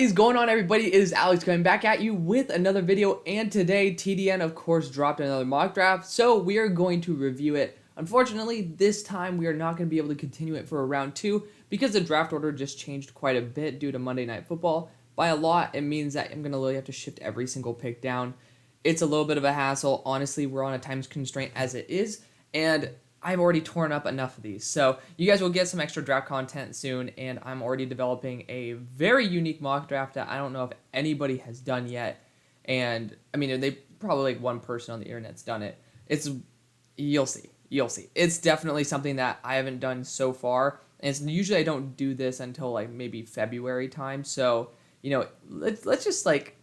What is going on, everybody? It is Alex coming back at you with another video, and today TDN of course dropped another mock draft, so we are going to review it. Unfortunately, this time we are not going to be able to continue it for a round 2 because the draft order just changed quite a bit due to Monday Night Football. By a lot, it means that I'm going to literally have to shift every single pick down. It's a little bit of a hassle. Honestly, we're on a time constraint as it is, and I've already torn up enough of these. So you guys will get some extra draft content soon, and I'm already developing a very unique mock draft that I don't know if anybody has done yet. And I mean, they probably like one person on the internet's done it. You'll see. It's definitely something that I haven't done so far. And usually I don't do this until like maybe February time. So, let's just like,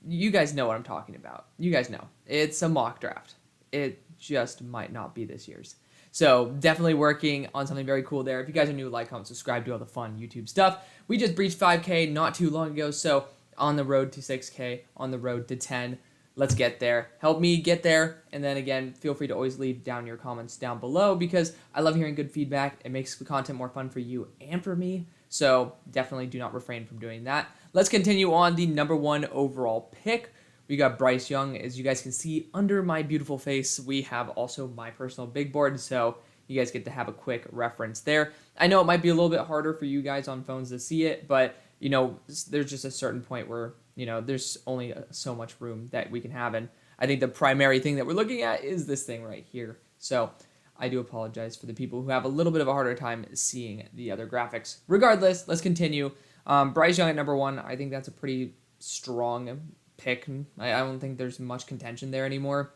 you guys know what I'm talking about. You guys know. It's a mock draft. It just might not be this year's. So definitely working on something very cool there. If you guys are new, like, comment, subscribe, do all the fun YouTube stuff. We just breached 5K not too long ago, so on the road to 6K, on the road to 10. Let's get there. Help me get there. And then again, feel free to always leave down your comments down below because I love hearing good feedback. It makes the content more fun for you and for me. So definitely do not refrain from doing that. Let's continue on the #1 overall pick. We got Bryce Young. As you guys can see under my beautiful face, we have also my personal big board, so you guys get to have a quick reference there. I know it might be a little bit harder for you guys on phones to see it, but, there's just a certain point where, there's only so much room that we can have, and I think the primary thing that we're looking at is this thing right here. So I do apologize for the people who have a little bit of a harder time seeing the other graphics. Regardless, let's continue. Bryce Young at #1, I think that's a pretty strong pick. I don't think there's much contention there anymore.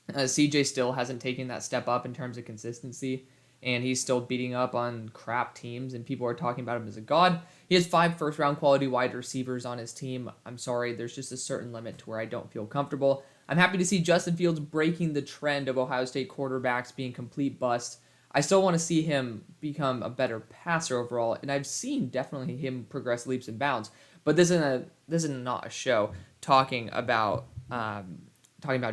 CJ still hasn't taken that step up in terms of consistency, and he's still beating up on crap teams, and people are talking about him as a god. He has 5 first-round quality wide receivers on his team. I'm sorry, there's just a certain limit to where I don't feel comfortable. I'm happy to see Justin Fields breaking the trend of Ohio State quarterbacks being complete busts. I still want to see him become a better passer overall, and I've seen definitely him progress leaps and bounds. But this is not a show talking about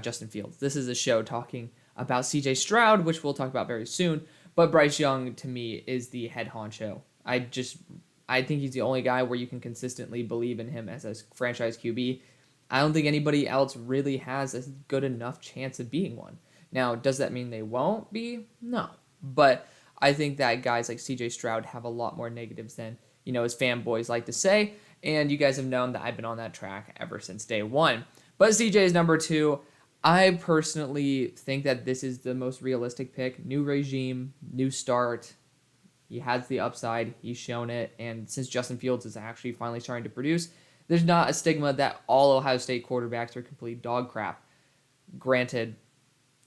Justin Fields. This is a show talking about CJ Stroud, which we'll talk about very soon. But Bryce Young, to me, is the head honcho. I think he's the only guy where you can consistently believe in him as a franchise QB. I don't think anybody else really has a good enough chance of being one. Now, does that mean they won't be? No. But I think that guys like CJ Stroud have a lot more negatives than, as fanboys like to say. And you guys have known that I've been on that track ever since day one. But CJ is #2. I personally think that this is the most realistic pick. New regime, new start. He has the upside. He's shown it. And since Justin Fields is actually finally starting to produce, there's not a stigma that all Ohio State quarterbacks are complete dog crap. Granted,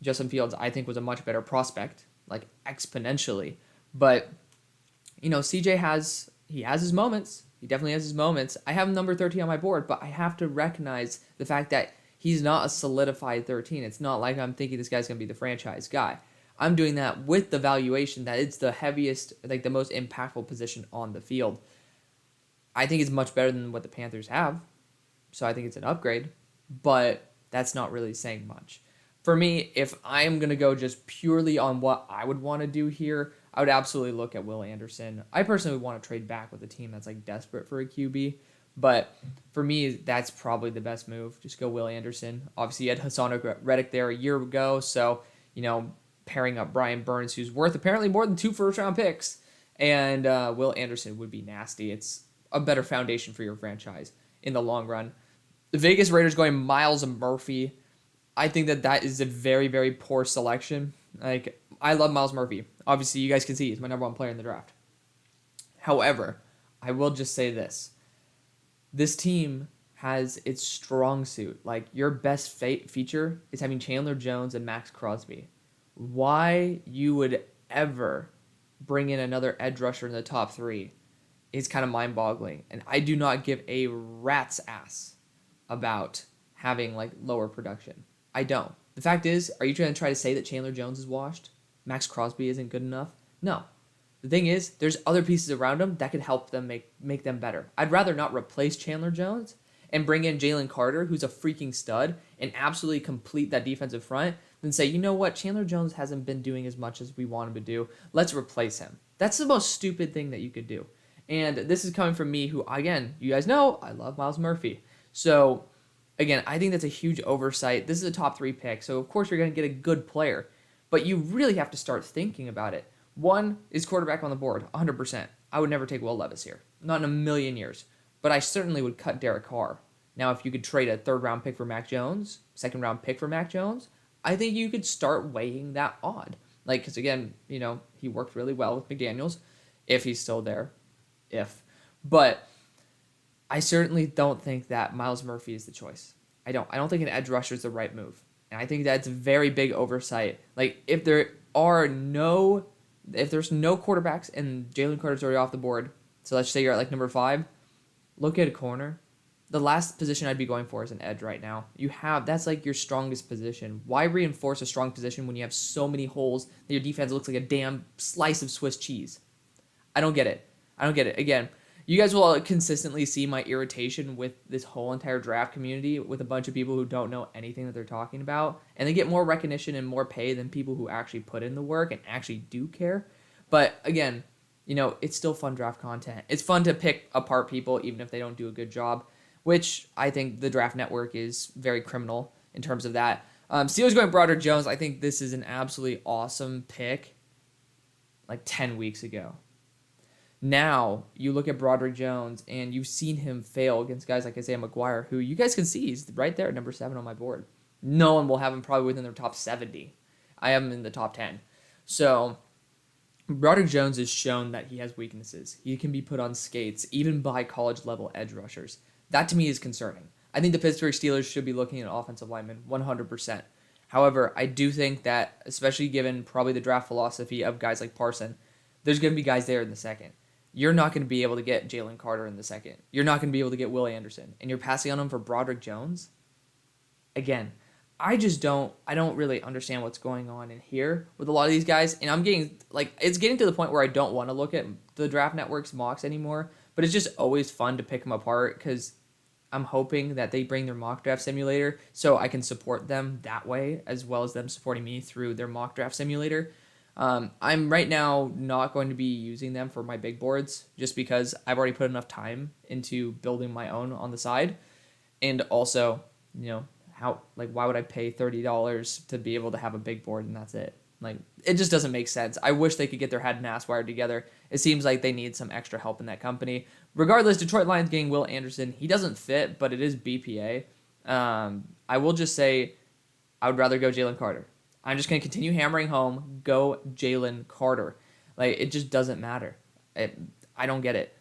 Justin Fields, I think, was a much better prospect, like exponentially. But, CJ has his moments. He definitely has his moments. I have him number 13 on my board, but I have to recognize the fact that he's not a solidified 13. It's not like I'm thinking this guy's going to be the franchise guy. I'm doing that with the valuation that it's the heaviest, like the most impactful position on the field. I think it's much better than what the Panthers have, so I think it's an upgrade, but that's not really saying much. For me, if I am going to go just purely on what I would want to do here, I would absolutely look at Will Anderson. I personally would want to trade back with a team that's like desperate for a QB, but for me, that's probably the best move. Just go Will Anderson. Obviously, you had Hassan Reddick there a year ago, so, pairing up Brian Burns, who's worth apparently more than 2 first-round picks, and Will Anderson would be nasty. It's a better foundation for your franchise in the long run. The Vegas Raiders going Myles Murphy. I think that is a very, very poor selection. Like, I love Myles Murphy. Obviously, you guys can see he's my #1 player in the draft. However, I will just say this. This team has its strong suit. Like, your best feature is having Chandler Jones and Max Crosby. Why you would ever bring in another edge rusher in the top 3 is kind of mind-boggling. And I do not give a rat's ass about having, like, lower production. I don't. The fact is, are you trying to say that Chandler Jones is washed? Max Crosby isn't good enough? No. The thing is, there's other pieces around him that could help them make them better. I'd rather not replace Chandler Jones and bring in Jalen Carter, who's a freaking stud, and absolutely complete that defensive front than say, you know what, Chandler Jones hasn't been doing as much as we want him to do. Let's replace him. That's the most stupid thing that you could do. And this is coming from me, who, again, you guys know I love Myles Murphy. So, again, I think that's a huge oversight. This is a top 3 pick, so of course you're going to get a good player. But you really have to start thinking about it. One is quarterback on the board, 100%. I would never take Will Levis here. Not in a million years. But I certainly would cut Derek Carr. Now, if you could trade a 3rd-round pick for Mac Jones, 2nd-round pick for Mac Jones, I think you could start weighing that odd. Like, because again, he worked really well with McDaniels, if he's still there. But I certainly don't think that Myles Murphy is the choice. I don't think an edge rusher is the right move. And I think that's a very big oversight. Like, if there's no quarterbacks and Jalen Carter's already off the board, so let's say you're at like number 5, look at a corner. The last position I'd be going for is an edge right now. That's like your strongest position. Why reinforce a strong position when you have so many holes that your defense looks like a damn slice of Swiss cheese? I don't get it. Again, you guys will consistently see my irritation with this whole entire draft community with a bunch of people who don't know anything that they're talking about. And they get more recognition and more pay than people who actually put in the work and actually do care. But again, it's still fun draft content. It's fun to pick apart people even if they don't do a good job, which I think the Draft Network is very criminal in terms of that. Steelers going Broderick Jones. I think this is an absolutely awesome pick like 10 weeks ago. Now, you look at Broderick Jones, and you've seen him fail against guys like Isaiah McGuire, who you guys can see he's right there at number 7 on my board. No one will have him probably within their top 70. I have him in the top 10. So, Broderick Jones has shown that he has weaknesses. He can be put on skates, even by college-level edge rushers. That, to me, is concerning. I think the Pittsburgh Steelers should be looking at offensive linemen 100%. However, I do think that, especially given probably the draft philosophy of guys like Parson, there's going to be guys there in the second. You're not going to be able to get Jalen Carter in the second. You're not going to be able to get Will Anderson. And you're passing on him for Broderick Jones? Again, I don't really understand what's going on in here with a lot of these guys. And it's getting to the point where I don't want to look at the Draft Network's mocks anymore. But it's just always fun to pick them apart because I'm hoping that they bring their mock draft simulator so I can support them that way as well as them supporting me through their mock draft simulator. I'm right now not going to be using them for my big boards just because I've already put enough time into building my own on the side. And also, why would I pay $30 to be able to have a big board and that's it? Like, it just doesn't make sense. I wish they could get their head and ass wired together. It seems like they need some extra help in that company. Regardless, Detroit Lions getting Will Anderson. He doesn't fit, but it is BPA. I will just say I would rather go Jalen Carter. I'm just going to continue hammering home, go Jalen Carter. Like, it just doesn't matter. I don't get it.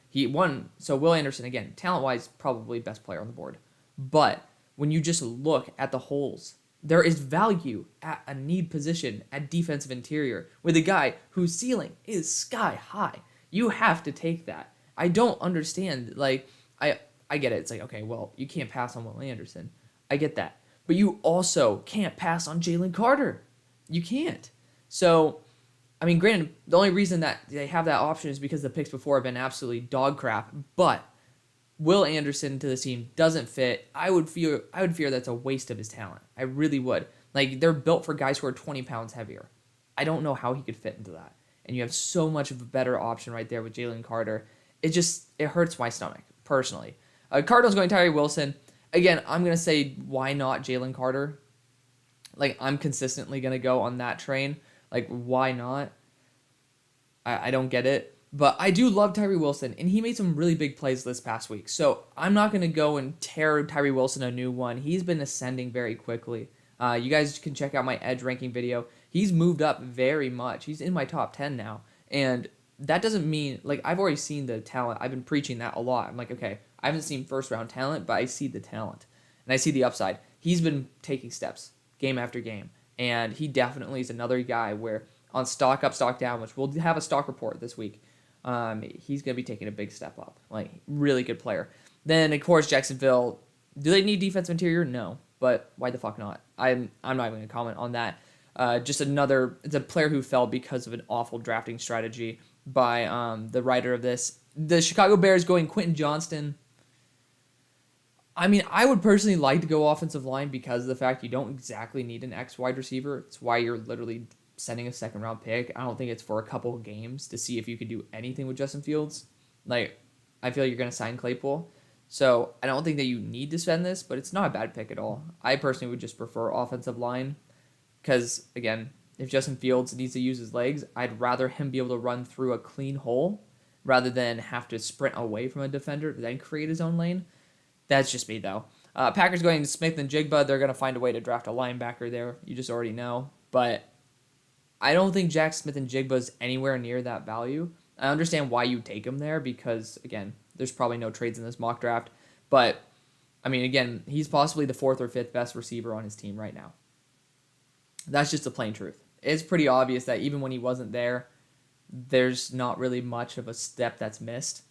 So Will Anderson, again, talent-wise, probably best player on the board. But when you just look at the holes, there is value at a need position at defensive interior with a guy whose ceiling is sky high. You have to take that. I don't understand. Like, I get it. It's like, okay, well, you can't pass on Will Anderson. I get that. But you also can't pass on Jalen Carter. You can't. So, I mean, granted, the only reason that they have that option is because the picks before have been absolutely dog crap. But Will Anderson to the team doesn't fit. I would fear that's a waste of his talent. I really would. Like, they're built for guys who are 20 pounds heavier. I don't know how he could fit into that. And you have so much of a better option right there with Jalen Carter. It hurts my stomach, personally. Cardinals going Tyree Wilson. Again, I'm going to say, why not Jalen Carter? Like, I'm consistently going to go on that train. Like, why not? I don't get it. But I do love Tyree Wilson, and he made some really big plays this past week. So I'm not going to go and tear Tyree Wilson a new one. He's been ascending very quickly. You guys can check out my edge ranking video. He's moved up very much. He's in my top 10 now. And that doesn't mean, like, I've already seen the talent. I've been preaching that a lot. I'm like, okay, I haven't seen first-round talent, but I see the talent. And I see the upside. He's been taking steps game after game. And he definitely is another guy where on stock up, stock down, which we'll have a stock report this week, he's going to be taking a big step up. Like, really good player. Then, of course, Jacksonville. Do they need defensive interior? No. But why the fuck not? I'm not even going to comment on that. It's a player who fell because of an awful drafting strategy by the writer of this. The Chicago Bears going Quentin Johnston. I mean, I would personally like to go offensive line because of the fact you don't exactly need an X wide receiver. It's why you're literally sending a second-round pick. I don't think it's for a couple of games to see if you could do anything with Justin Fields. Like, I feel you're going to sign Claypool. So I don't think that you need to spend this, but it's not a bad pick at all. I personally would just prefer offensive line because, again, if Justin Fields needs to use his legs, I'd rather him be able to run through a clean hole rather than have to sprint away from a defender, then create his own lane. That's just me, though. Packers going to Smith and Jigba. They're going to find a way to draft a linebacker there. You just already know. But I don't think Jack Smith and Jigba is anywhere near that value. I understand why you take him there because, again, there's probably no trades in this mock draft. But, I mean, again, he's possibly the 4th or 5th best receiver on his team right now. That's just the plain truth. It's pretty obvious that even when he wasn't there, there's not really much of a step that's missed.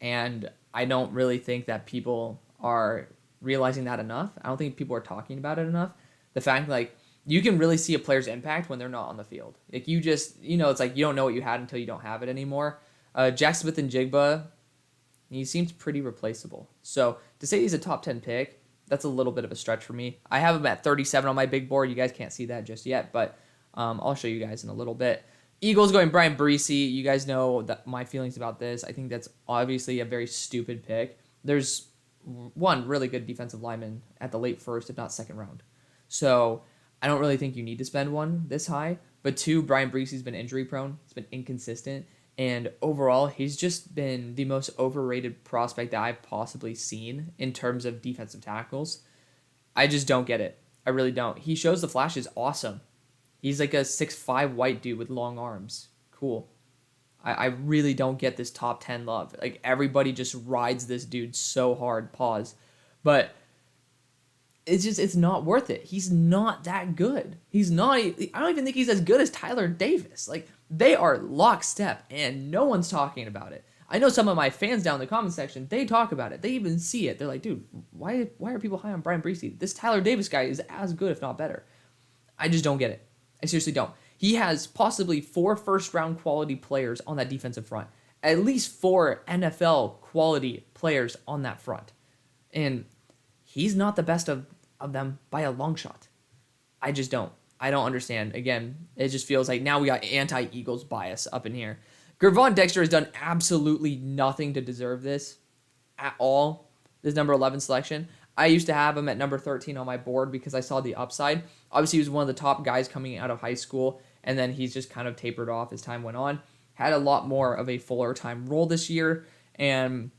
And I don't really think that people are realizing that enough. I don't think people are talking about it enough. The fact, like, you can really see a player's impact when they're not on the field. Like, you just, it's like you don't know what you had until you don't have it anymore. Jack Smith and Jigba, he seems pretty replaceable. So to say he's a top 10 pick, that's a little bit of a stretch for me. I have him at 37 on my big board. You guys can't see that just yet, but I'll show you guys in a little bit. Eagles going Brian Breesy. You guys know that my feelings about this. I think that's obviously a very stupid pick. There's one really good defensive lineman at the late first, if not second round. So I don't really think you need to spend one this high. But two, Brian Breesy's been injury prone. He's been inconsistent. And overall, he's just been the most overrated prospect that I've possibly seen in terms of defensive tackles. I just don't get it. I really don't. He shows the flashes awesome. He's like a 6'5" white dude with long arms. Cool. I really don't get this top 10 love. Like, everybody just rides this dude so hard. Pause. But it's not worth it. He's not that good. He's not. I don't even think he's as good as Tyler Davis. Like, they are lockstep, and no one's talking about it. I know some of my fans down in the comment section, they talk about it. They even see it. They're like, dude, why are people high on Brian Breesy? This Tyler Davis guy is as good, if not better. I just don't get it. I seriously don't. He has possibly 4 first-round quality players on that defensive front. At least 4 NFL quality players on that front. And he's not the best of them by a long shot. I just don't. I don't understand. Again, it just feels like now we got anti-Eagles bias up in here. Gervon Dexter has done absolutely nothing to deserve this at all. This number 11 selection. I used to have him at number 13 on my board because I saw the upside. Obviously, he was one of the top guys coming out of high school, and then he's just kind of tapered off as time went on. Had a lot more of a fuller time role this year, and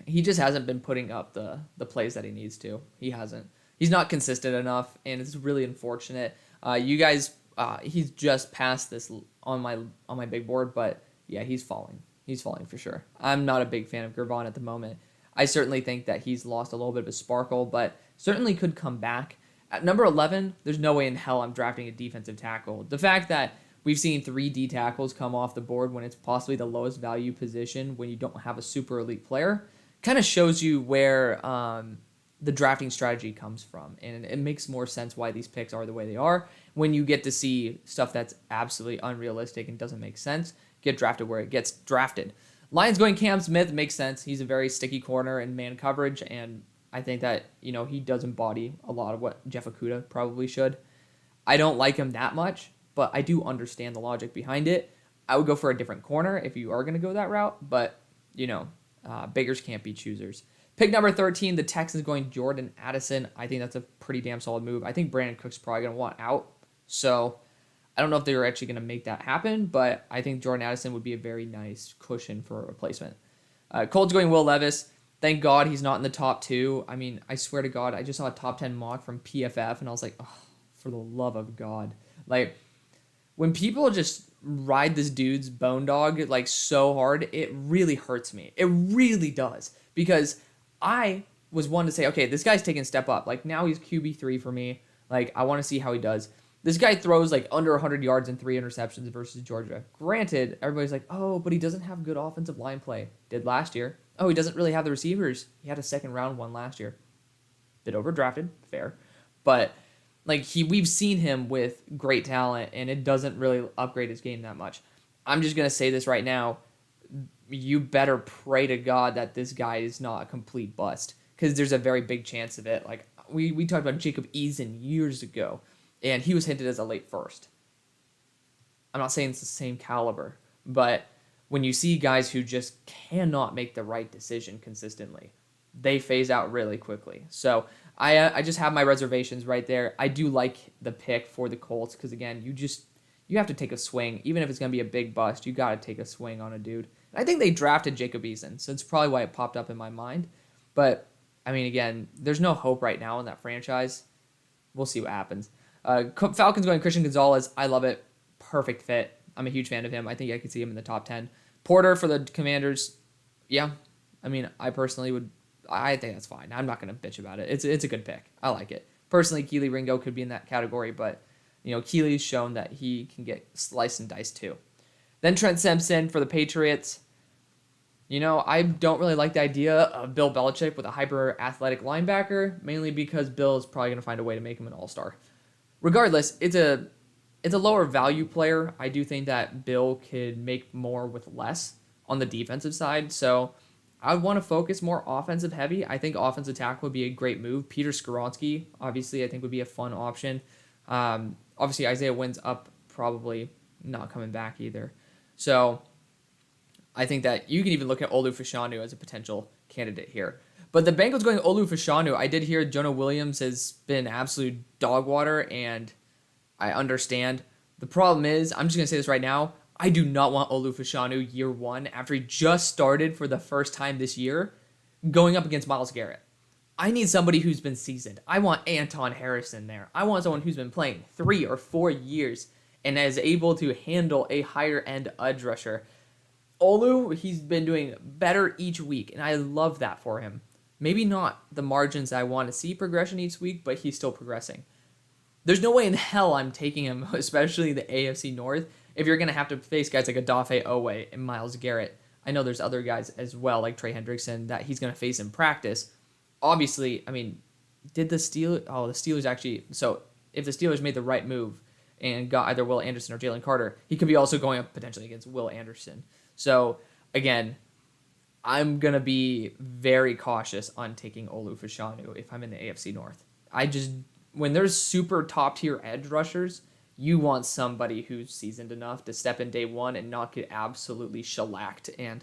he just hasn't been putting up the plays that he needs to. He hasn't. He's not consistent enough, and it's really unfortunate. You guys, he's just passed this on my big board, but yeah, he's falling. He's falling for sure. I'm not a big fan of Gervon at the moment. I certainly think that he's lost a little bit of his sparkle, but certainly could come back. At number 11, there's no way in hell I'm drafting a defensive tackle. The fact that we've seen 3 D tackles come off the board when it's possibly the lowest value position when you don't have a super elite player kind of shows you where the drafting strategy comes from. And it makes more sense why these picks are the way they are when you get to see stuff that's absolutely unrealistic and doesn't make sense get drafted where it gets drafted. Lions going Cam Smith makes sense. He's a very sticky corner in man coverage, and I think that, he does embody a lot of what Jeff Okudah probably should. I don't like him that much, but I do understand the logic behind it. I would go for a different corner if you are going to go that route, but, beggars can't be choosers. Pick number 13, the Texans going Jordan Addison. I think that's a pretty damn solid move. I think Brandon Cook's probably going to want out, so I don't know if they're actually going to make that happen, but I think Jordan Addison would be a very nice cushion for a replacement. Colts going Will Levis. Thank God he's not in the top 2. I mean, I swear to God, I just saw a top 10 mock from PFF, and I was like, oh, for the love of God. Like, when people just ride this dude's bone dog, like, so hard, it really hurts me. It really does. Because I was one to say, okay, this guy's taking a step up. Like, now he's QB3 for me. Like, I want to see how he does. This guy throws like under 100 yards and 3 interceptions versus Georgia. Granted, everybody's like, oh, but he doesn't have good offensive line play. Did last year. Oh, he doesn't really have the receivers. He had a second round one last year. Bit overdrafted, fair. But like we've seen him with great talent, and it doesn't really upgrade his game that much. I'm just gonna say this right now. You better pray to God that this guy is not a complete bust, because there's a very big chance of it. Like we talked about Jacob Eason years ago, and he was hinted as a late first. I'm not saying it's the same caliber, but when you see guys who just cannot make the right decision consistently, they phase out really quickly. So I just have my reservations right there. I do like the pick for the Colts because, again, you have to take a swing. Even if it's going to be a big bust, you got to take a swing on a dude. I think they drafted Jacob Eason, so it's probably why it popped up in my mind. But, I mean, again, there's no hope right now in that franchise. We'll see what happens. Falcons going Christian Gonzalez. I love it. Perfect fit. I'm a huge fan of him. I think I could see him in the top 10. Porter for the Commanders. Yeah. I mean, I think that's fine. I'm not going to bitch about it. It's a good pick. I like it. Personally, Keely Ringo could be in that category, but, Keely's shown that he can get sliced and diced too. Then Trent Simpson for the Patriots. I don't really like the idea of Bill Belichick with a hyper-athletic linebacker, mainly because Bill is probably going to find a way to make him an all-star. Regardless, it's a lower value player. I do think that Bill could make more with less on the defensive side, so I would want to focus more offensive heavy. I think offensive tackle would be a great move. Peter Skoronski, obviously, I think would be a fun option. Obviously, Isaiah Wynn's up, probably not coming back either. So I think that you can even look at Olu Fashanu as a potential candidate here. But the Bengals going Olu Fashanu, I did hear Jonah Williams has been absolute dog water, and I understand. The problem is, I'm just going to say this right now, I do not want Olu Fashanu year one, after he just started for the first time this year, going up against Myles Garrett. I need somebody who's been seasoned. I want Anton Harrison there. I want someone who's been playing 3 or 4 years and is able to handle a higher-end edge rusher. Olu, he's been doing better each week, and I love that for him. Maybe not the margins I want to see progression each week, but he's still progressing. There's no way in hell I'm taking him, especially the AFC North, if you're going to have to face guys like Odafe Owe and Myles Garrett. I know there's other guys as well, like Trey Hendrickson, that he's going to face in practice. Obviously, I mean, did the Steelers actually... So, if the Steelers made the right move and got either Will Anderson or Jalen Carter, he could be also going up potentially against Will Anderson. So, again, I'm going to be very cautious on taking Olu Fashanu if I'm in the AFC North. When there's super top-tier edge rushers, you want somebody who's seasoned enough to step in day one and not get absolutely shellacked. And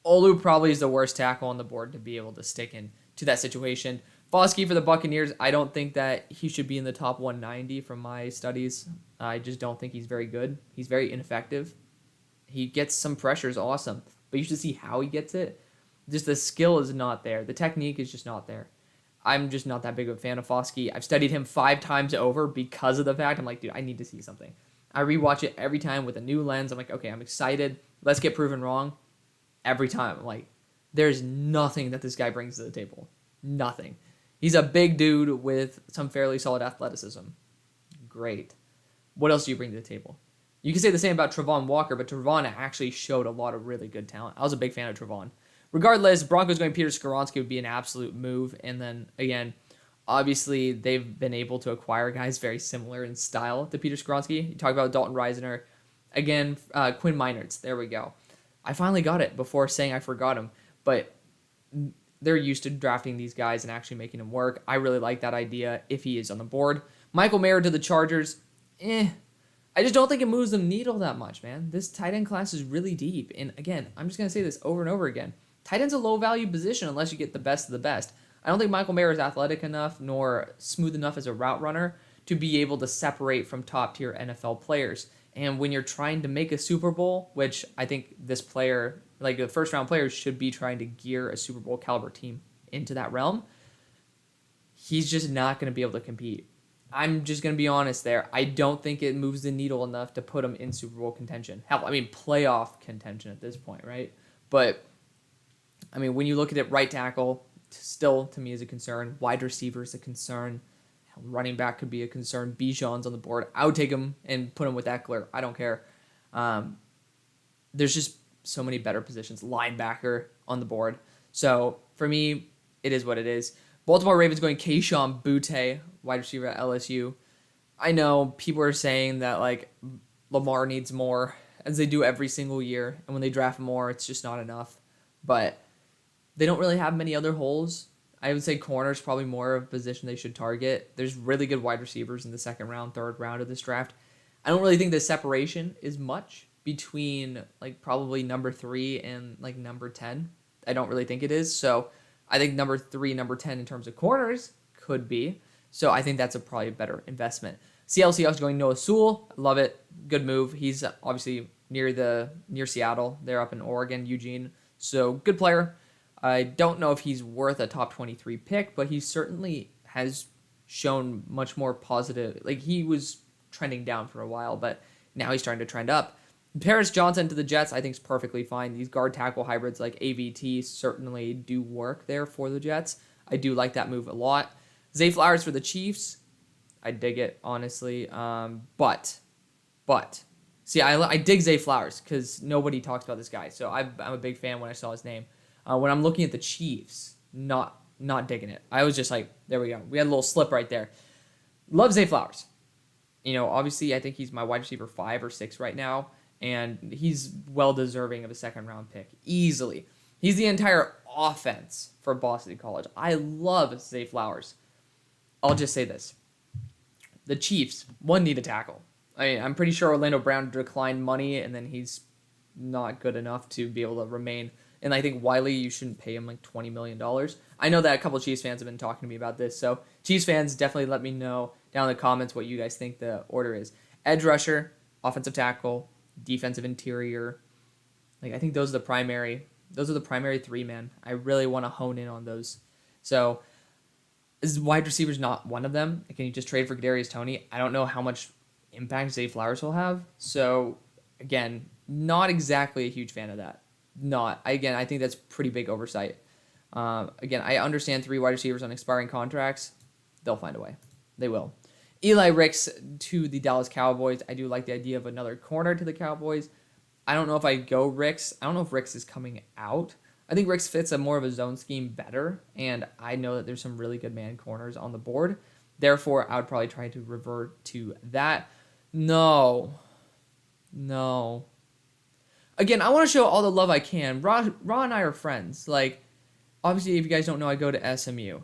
Olu probably is the worst tackle on the board to be able to stick in to that situation. Foskey for the Buccaneers, I don't think that he should be in the top 190 from my studies. I just don't think he's very good. He's very ineffective. He gets some pressures, awesome, but you should see how he gets it. Just the skill is not there. The technique is just not there. I'm just not that big of a fan of Foskey. I've studied him 5 times over because of the fact I'm like, dude, I need to see something. I rewatch it every time with a new lens. I'm like, okay, I'm excited. Let's get proven wrong. Every time, like, there's nothing that this guy brings to the table. Nothing. He's a big dude with some fairly solid athleticism. Great. What else do you bring to the table? You can say the same about Travon Walker, but Travon actually showed a lot of really good talent. I was a big fan of Travon. Regardless, Broncos going Peter Skoronski would be an absolute move. And then, again, obviously, they've been able to acquire guys very similar in style to Peter Skoronski. You talk about Dalton Risner. Again, Quinn Meinerz. There we go. I finally got it before saying I forgot him. But they're used to drafting these guys and actually making them work. I really like that idea if he is on the board. Michael Mayer to the Chargers. I just don't think it moves the needle that much, man. This tight end class is really deep. And again, I'm just going to say this over and over again. Tight end's a low-value position unless you get the best of the best. I don't think Michael Mayer is athletic enough nor smooth enough as a route runner to be able to separate from top-tier NFL players. And when you're trying to make a Super Bowl, which I think this player, like the first-round players, should be trying to gear a Super Bowl caliber team into that realm, he's just not going to be able to compete. I'm just going to be honest there. I don't think it moves the needle enough to put him in Super Bowl contention. Hell, I mean, playoff contention at this point, right? But, I mean, when you look at it, right tackle, still, to me, is a concern. Wide receiver is a concern. Running back could be a concern. Bijan's on the board. I would take him and put him with Eckler. I don't care. There's just so many better positions. Linebacker on the board. So, for me, it is what it is. Baltimore Ravens going Kayshon Boutte, wide receiver at LSU. I know people are saying that, like, Lamar needs more, as they do every single year. And when they draft more, it's just not enough. But they don't really have many other holes. I would say corner is probably more of a position they should target. There's really good wide receivers in the second round, third round of this draft. I don't really think the separation is much between like probably number 3 and like number 10. I don't really think it is. So I think number 3, number 10 in terms of corners could be. So I think that's probably a better investment. Seattle Seahawks going Noah Sewell. Love it. Good move. He's obviously near Seattle. They're up in Oregon, Eugene. So good player. I don't know if he's worth a top 23 pick, but he certainly has shown much more positive. Like, he was trending down for a while, but now he's starting to trend up. Paris Johnson to the Jets, I think, is perfectly fine. These guard tackle hybrids like AVT certainly do work there for the Jets. I do like that move a lot. Zay Flowers for the Chiefs, I dig it, honestly. But see, I dig Zay Flowers because nobody talks about this guy. So I'm a big fan when I saw his name. When I'm looking at the Chiefs, not digging it. I was just like, there we go. We had a little slip right there. Love Zay Flowers. Obviously, I think he's my wide receiver 5 or 6 right now, and he's well deserving of a second-round pick, easily. He's the entire offense for Boston College. I love Zay Flowers. I'll just say this. The Chiefs, need a tackle. I'm pretty sure Orlando Brown declined money, and then he's not good enough to be able to remain. And I think Wiley, you shouldn't pay him like $20 million. I know that a couple of Chiefs fans have been talking to me about this. So Chiefs fans, definitely let me know down in the comments what you guys think the order is. Edge rusher, offensive tackle, defensive interior. I think those are the primary 3, man. I really want to hone in on those. So is wide receivers not one of them? Can you just trade for Kadarius Toney? I don't know how much impact Zay Flowers will have. So again, not exactly a huge fan of that. I think that's pretty big oversight. Again, I understand 3 wide receivers on expiring contracts. They'll find a way. They will. Eli Ricks to the Dallas Cowboys. I do like the idea of another corner to the Cowboys. I don't know if I go Ricks. I don't know if Ricks is coming out. I think Ricks fits more of a zone scheme better, and I know that there's some really good man corners on the board. Therefore, I would probably try to revert to that. No. Again, I want to show all the love I can. Raw and I are friends. Obviously, if you guys don't know, I go to SMU.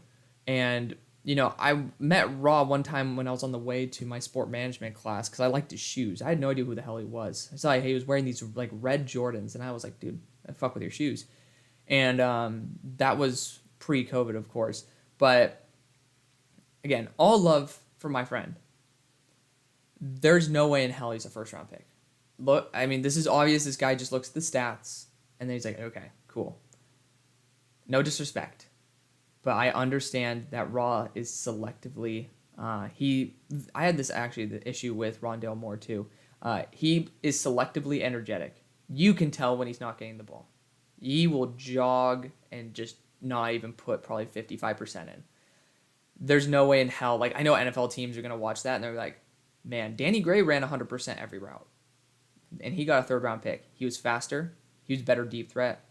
And, I met Raw one time when I was on the way to my sport management class because I liked his shoes. I had no idea who the hell he was. I saw he was wearing these, red Jordans. And I was like, dude, I fuck with your shoes. And that was pre-COVID, of course. But, again, all love for my friend. There's no way in hell he's a first-round pick. Look, this is obvious. This guy just looks at the stats, and then he's like, okay, cool. No disrespect, but I understand that Raw is selectively. I had the issue with Rondale Moore too. He is selectively energetic. You can tell when he's not getting the ball. He will jog and just not even put probably 55% in. There's no way in hell. I know NFL teams are gonna watch that and they're like, man, Danny Gray ran 100% every route. And he got a 3rd-round pick. He was faster. He was better deep threat.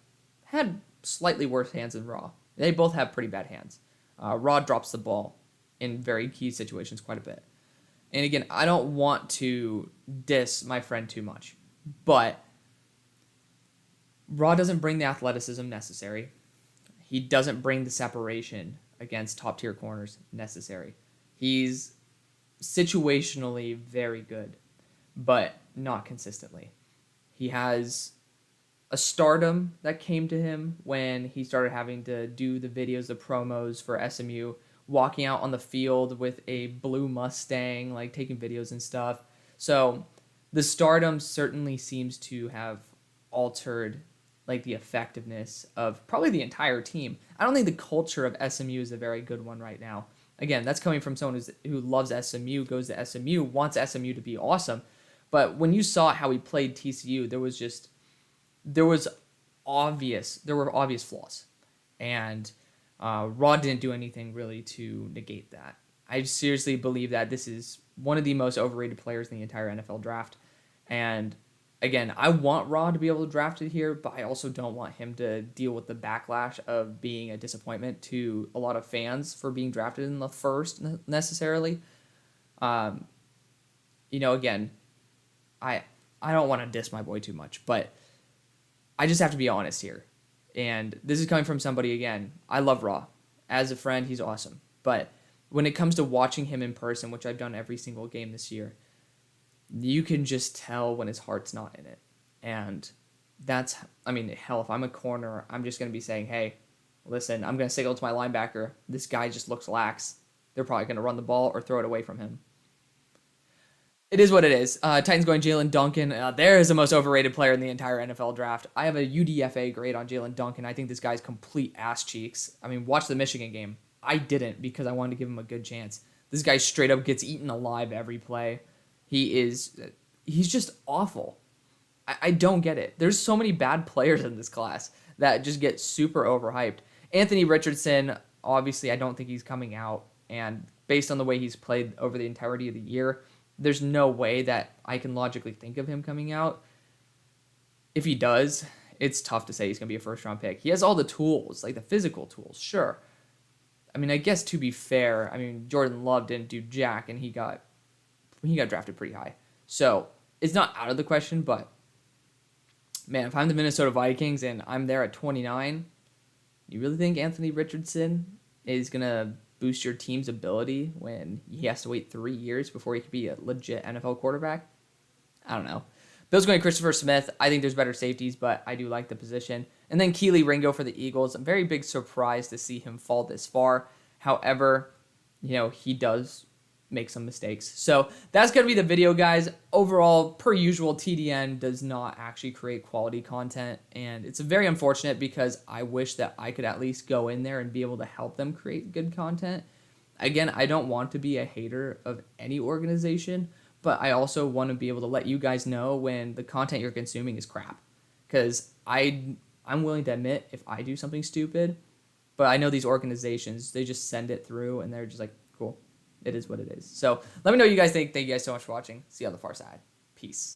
Had slightly worse hands than Raw. They both have pretty bad hands. Raw drops the ball in very key situations quite a bit. And again, I don't want to diss my friend too much, but Raw doesn't bring the athleticism necessary. He doesn't bring the separation against top-tier corners necessary. He's situationally very good, but not consistently. He has a stardom that came to him when he started having to do the videos, the promos for SMU, walking out on the field with a blue Mustang, taking videos and stuff. So the stardom certainly seems to have altered the effectiveness of probably the entire team. I don't think the culture of SMU is a very good one right now. Again, that's coming from someone who loves SMU, goes to SMU, wants SMU to be awesome. But when you saw how he played TCU, there were obvious flaws, and Raw didn't do anything really to negate that. I seriously believe that this is one of the most overrated players in the entire NFL draft, and again, I want Raw to be able to draft it here, but I also don't want him to deal with the backlash of being a disappointment to a lot of fans for being drafted in the first necessarily. Again, I don't want to diss my boy too much, but I just have to be honest here. And this is coming from somebody, again, I love Raw. As a friend, he's awesome. But when it comes to watching him in person, which I've done every single game this year, you can just tell when his heart's not in it. And that's, I mean, hell, if I'm a corner, I'm just going to be saying, hey, listen, I'm going to signal to my linebacker, this guy just looks lax. They're probably going to run the ball or throw it away from him. It is what it is. Titans going Jalen Duncan. There is the most overrated player in the entire NFL draft. I have a UDFA grade on Jalen Duncan. I think this guy's complete ass cheeks. I mean, watch the Michigan game. I didn't because I wanted to give him a good chance. This guy straight up gets eaten alive every play. He's just awful. I don't get it. There's so many bad players in this class that just get super overhyped. Anthony Richardson, obviously, I don't think he's coming out. And based on the way he's played over the entirety of the year, there's no way that I can logically think of him coming out. If he does, it's tough to say he's going to be a first-round pick. He has all the tools, like the physical tools, sure. I mean, I guess to be fair, I mean, Jordan Love didn't do jack, and he got drafted pretty high. So it's not out of the question, but man, if I'm the Minnesota Vikings and I'm there at 29, you really think Anthony Richardson is going to boost your team's ability when he has to wait 3 years before he could be a legit NFL quarterback? I don't know. Bills going Christopher Smith. I think there's better safeties, but I do like the position. And then Keely Ringo for the Eagles. I'm very big surprised to see him fall this far. However, he does make some mistakes. So that's going to be the video, guys. Overall, per usual, TDN does not actually create quality content, and it's very unfortunate because I wish that I could at least go in there and be able to help them create good content. Again, I don't want to be a hater of any organization, but I also want to be able to let you guys know when the content you're consuming is crap, because I'm willing to admit if I do something stupid, but I know these organizations, they just send it through and they're just like, cool. It is what it is. So let me know what you guys think. Thank you guys so much for watching. See you on the far side. Peace.